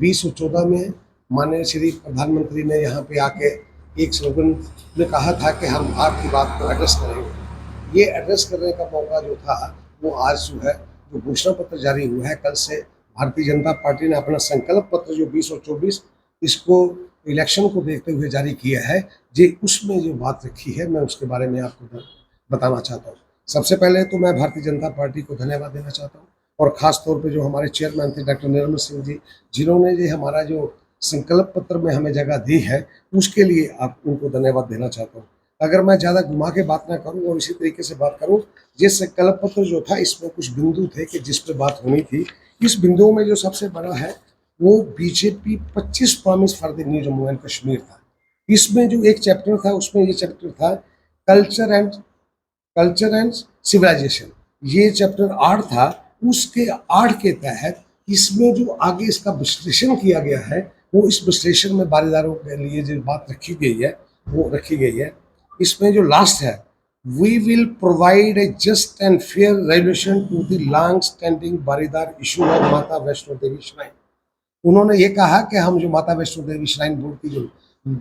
2014 में माननीय श्री प्रधानमंत्री ने यहाँ पे आके एक स्लोगन में कहा था कि हम आपकी बात को एड्रेस करेंगे। ये एड्रेस करने का मौका जो था वो आज जो है जो घोषणा पत्र जारी हुआ है, कल से भारतीय जनता पार्टी ने अपना संकल्प पत्र जो 20 और 24 इसको इलेक्शन को देखते हुए जारी किया है, जी उसमें जो बात रखी है मैं उसके बारे में आपको बताना चाहता हूँ। सबसे पहले तो मैं भारतीय जनता पार्टी को धन्यवाद देना चाहता हूँ और ख़ास तौर पे जो हमारे चेयरमैन थे डॉक्टर निर्मल सिंह जी, जिन्होंने जो हमारा जो संकल्प पत्र में हमें जगह दी है, उसके लिए आप उनको धन्यवाद देना चाहता हूँ। अगर मैं ज़्यादा घुमा के बात ना करूँ और इसी तरीके से बात करूँ, ये संकल्प पत्र जो था इसमें कुछ बिंदु थे कि जिस पे बात होनी थी। इस बिंदुओं में जो सबसे बड़ा है वो BJP 25 promise for the new Jammu and Kashmir था। इसमें जो एक चैप्टर था उसमें ये चैप्टर था कल्चर एंड सिविलाइजेशन। ये चैप्टर 8 था। उसके 8 के तहत इसमें जो आगे इसका विश्लेषण किया गया है, वो इस विश्लेषण में बारीदारों के लिए जो बात रखी गई है वो रखी गई है। इसमें जो लास्ट है, we will provide a just and fair resolution to the long standing बारीदार issue of Mata Vaishno Devi shrine. उन्होंने ये कहा कि हम जो माता वैष्णो देवी श्राइन बोर्ड की जो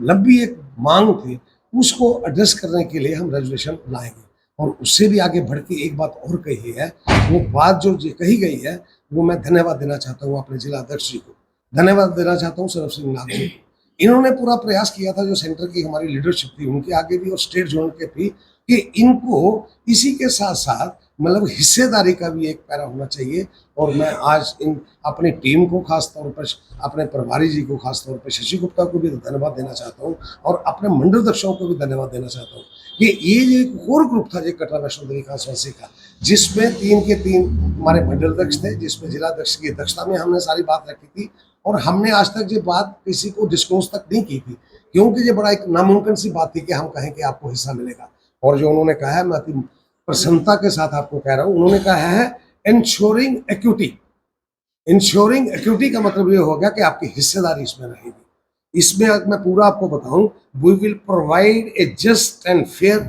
लंबी एक मांग थी उसको एड्रेस करने के लिए हम रेजोल्यूशन लाएंगे। और उससे भी आगे बढ़ के एक बात और कही है, वो बात जो कही गई है वो मैं धन्यवाद देना चाहता हूँ अपने जिला अध्यक्ष जी को, धन्यवाद देना चाहता हूँ सरब सिंह नाग जी को। इन्होंने पूरा प्रयास किया था, जो सेंटर की हमारी लीडरशिप थी उनके आगे भी और स्टेट जोन के भी, कि इनको इसी के साथ साथ मतलब हिस्सेदारी का भी एक पैरा होना चाहिए। और मैं आज इन अपनी टीम को खास तौर पर, अपने प्रभारी जी को खास तौर पर शशि गुप्ता को भी धन्यवाद देना चाहता हूँ और अपने मंडल अध्यक्षों को भी धन्यवाद देना चाहता हूँ कि ये एक कोर ग्रुप था जो कटरा वैष्णो देवी कॉन्स्टिट्यूंसी का, जिसमें 3 के 3 हमारे मंडल अध्यक्ष थे, जिसमें जिला अध्यक्ष की अध्यक्षता में हमने सारी बात रखी थी। और हमने आज तक ये बात किसी को डिस्क्लोज तक नहीं की थी, क्योंकि ये बड़ा एक नामुमकिन सी बात थी कि हम कहें कि आपको हिस्सा मिलेगा। और जो उन्होंने कहा है, मैं अति प्रसन्नता के साथ आपको कह रहा हूँ, उन्होंने कहा है इंश्योरिंग एक्विटी। इंश्योरिंग एक्विटी का मतलब ये हो गया कि आपकी हिस्सेदारी इसमें रहेगी। इसमें मैं पूरा आपको बताऊं, we will provide a just and fair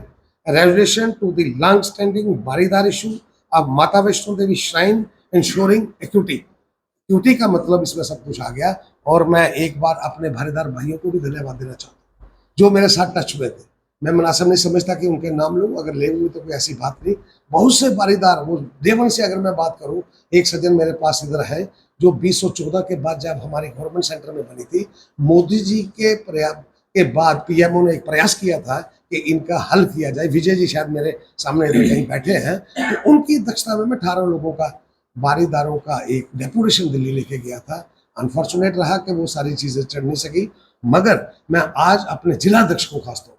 resolution to the long standing बारीदार issue of Mata Vaishno Devi shrine ensuring equity. Equity का मतलब इसमें सब कुछ आ गया। और मैं एक बार अपने भारीदार भाइयों को भी धन्यवाद देना चाहता हूँ जो मेरे साथ टच में थे। मैं मुनासिब नहीं समझता कि उनके नाम लूँ, अगर ले हुए तो कोई ऐसी बात नहीं। बहुत से बारीदार, वो देवन से अगर मैं बात करूँ, एक सज्जन मेरे पास इधर है जो 2014 के बाद जब हमारी गवर्नमेंट सेंटर में बनी थी, मोदी जी के बाद पीएमओ ने एक प्रयास किया था कि इनका हल किया जाए। विजय जी शायद मेरे सामने इधर कहीं बैठे हैं, तो उनकी दक्षता में मैं 18 लोगों का बारीदारों का एक डेपुटेशन दिल्ली लेके गया था। अनफॉर्चुनेट रहा कि वो सारी चीज़ें चढ़ नहीं सकी, मगर मैं आज अपने जिला अध्यक्ष को खासतौर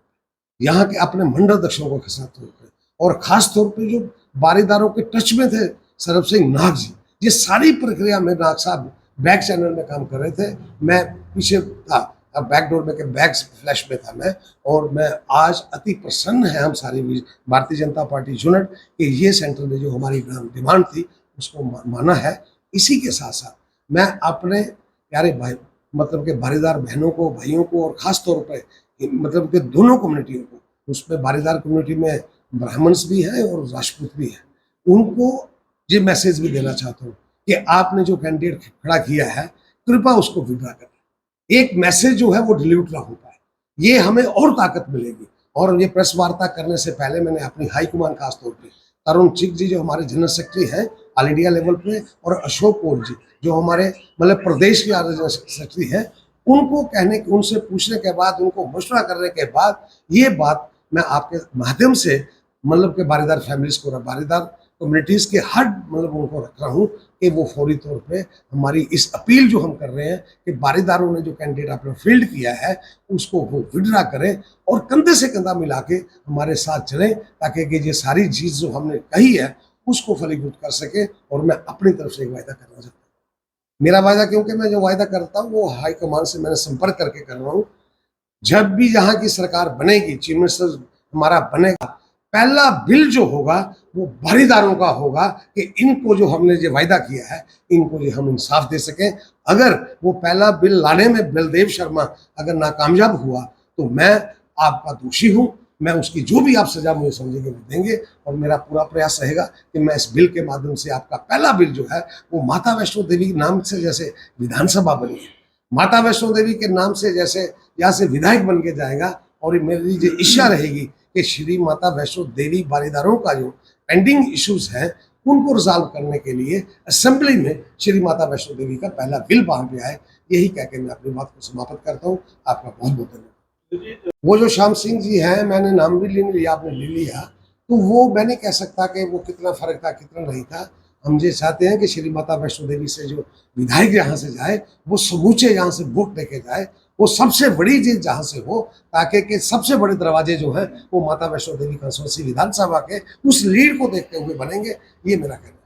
यहाँ के अपने मंडल अध्यक्षों को साथ तौर पर और खास तौर पे जो बारीदारों के टच में थे सरब सिंह नाग जी, ये सारी प्रक्रिया में नाग साहब बैक चैनल में काम कर रहे थे, मैं पीछे था, अब बैक डोर में के बैक फ्लैश में था मैं। और मैं आज अति प्रसन्न है हम सारी भारतीय जनता पार्टी यूनिट कि ये सेंटर ने जो हमारी डिमांड थी उसको माना है। इसी के साथ साथ मैं अपने प्यारे भाई मतलब के बारीदार बहनों को, भाइयों को और ख़ास तौर पर मतलब के दोनों कम्युनिटियों को, उसमें बारीदार कम्युनिटी में ब्राह्मण्स भी हैं और राजपूत भी हैं, उनको ये मैसेज भी देना चाहता हूँ कि आपने जो कैंडिडेट खड़ा किया है कृपया उसको विड्रा करें। एक मैसेज जो है वो डिलीट ना हो पाए, ये हमें और ताकत मिलेगी। और ये प्रेस वार्ता करने से पहले मैंने अपनी हाईकमान खास तौर पर तरुण चिक जी जो हमारे जनरल सेक्रेटरी हैं ऑल इंडिया लेवल पे, और अशोक कोल जी जो हमारे मतलब प्रदेश के जनरल सेक्रेटरी हैं, उनको कहने, उनसे पूछने के बाद, उनको मशवरा करने के बाद ये बात मैं आपके माध्यम से मतलब के बारीदार फैमिलीज को, बारीदार कम्युनिटीज़ के हर मतलब उनको रख रहा हूँ कि वो फौरी तौर पे हमारी इस अपील जो हम कर रहे हैं कि बारीदारों ने जो कैंडिडेट आपने फील्ड किया है उसको वो विड्रा करें और कंधे से कंधा मिला के हमारे साथ चलें, ताकि कि ये सारी चीज़ जो हमने कही है उसको फलीभूत कर सके। और मैं अपनी तरफ से एक वायदा करना चाहता हूँ, मेरा वायदा, क्योंकि मैं जो वायदा करता हूँ वो हाईकमान से मैंने संपर्क करके कर रहा हूँ, जब भी यहाँ की सरकार बनेगी, चीफ मिनिस्टर हमारा बनेगा, पहला बिल जो होगा वो बारीदारों का होगा कि इनको जो हमने जो वायदा किया है इनको जो हम इंसाफ दे सकें। अगर वो पहला बिल लाने में बलदेव शर्मा अगर नाकामयाब हुआ तो मैं आपका दोषी हूँ, मैं उसकी जो भी आप सजा मुझे समझेंगे वो देंगे। और मेरा पूरा प्रयास रहेगा कि मैं इस बिल के माध्यम से आपका पहला बिल जो है वो माता वैष्णो देवी के नाम से, जैसे विधानसभा बनी है माता वैष्णो देवी के नाम से जैसे यहाँ से विधायक बन के जाएगा, और मेरी जो इच्छा रहेगी कि श्री माता वैष्णो देवी बारीदारों का जो पेंडिंग इश्यूज है उनको रिजॉल्व करने के लिए असेंबली में श्री माता वैष्णो देवी का पहला बिल बाहर पे आए। यही कह के मैं अपनी बात को समाप्त करता हूँ। आपका बहुत बहुत धन्यवाद। वो जो श्याम सिंह जी हैं, मैंने नाम भी ले लिया, आपने ले लिया, तो वो मैं नहीं कह सकता कि वो कितना फर्क था कितना नहीं था। हम ये चाहते हैं कि श्री माता वैष्णो देवी से जो विधायक यहाँ से जाए वो समूचे यहाँ से वोट लेके जाए, वो सबसे बड़ी चीज जहाँ से हो, ताकि कि सबसे बड़े दरवाजे जो हैं वो माता वैष्णो देवी कंस्टिट्यूंसी विधानसभा के उस लीड को देखते हुए बनेंगे। ये मेरा कहना है।